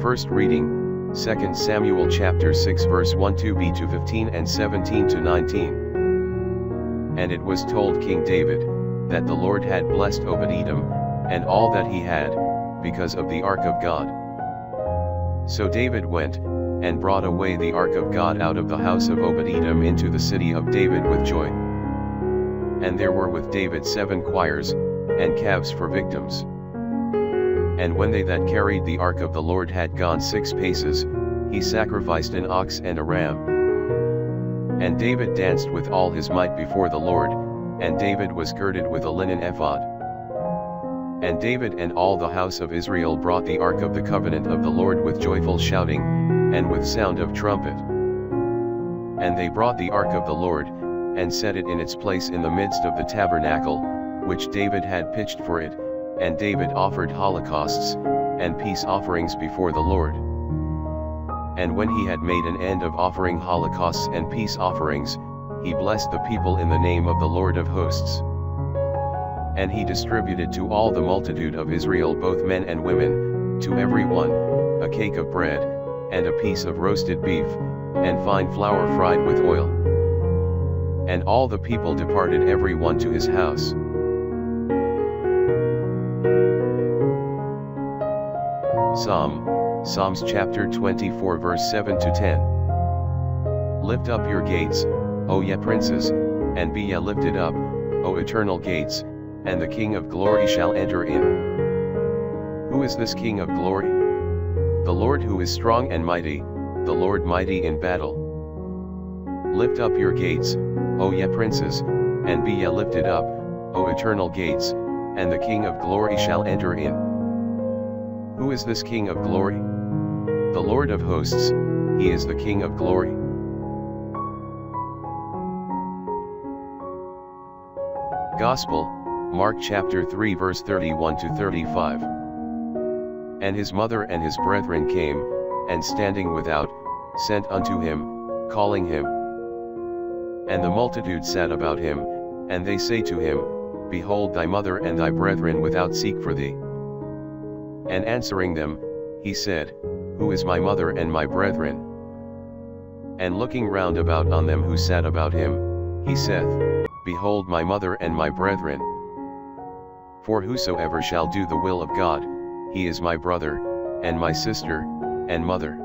First reading, 2 Samuel chapter 6 verse 1-b to 15 and 17 to 19. And it was told King David, that the Lord had blessed Obed-Edom, and all that he had, because of the ark of God. So David went, and brought away the ark of God out of the house of Obed-Edom into the city of David with joy. And there were with David 7 choirs, and calves for victims. And when they that carried the ark of the Lord had gone 6 paces, he sacrificed an ox and a ram. And David danced with all his might before the Lord, and David was girded with a linen ephod. And David and all the house of Israel brought the ark of the covenant of the Lord with joyful shouting, and with sound of trumpet. And they brought the ark of the Lord, and set it in its place in the midst of the tabernacle, which David had pitched for it, and David offered holocausts, and peace offerings before the Lord. And when he had made an end of offering holocausts and peace offerings, he blessed the people in the name of the Lord of hosts. And he distributed to all the multitude of Israel, both men and women, to every one, a cake of bread, and a piece of roasted beef, and fine flour fried with oil. And all the people departed every one to his house. Psalms chapter 24 verse 7-10. Lift up your gates, O ye princes, and be ye lifted up, O eternal gates, and the King of glory shall enter in. Who is this King of glory? The Lord who is strong and mighty, the Lord mighty in battle. Lift up your gates, O ye princes, and be ye lifted up, O eternal gates, and the King of glory shall enter in. Who is this King of glory? The Lord of hosts, he is the King of glory. Gospel, Mark chapter 3 verse 31-35. And his mother and his brethren came, and standing without, sent unto him, calling him. And the multitude sat about him, and they say to him, Behold, thy mother and thy brethren without seek for thee. And answering them, he said, Who is my mother and my brethren? And looking round about on them who sat about him, he saith, Behold my mother and my brethren. For whosoever shall do the will of God, he is my brother, and my sister, and mother.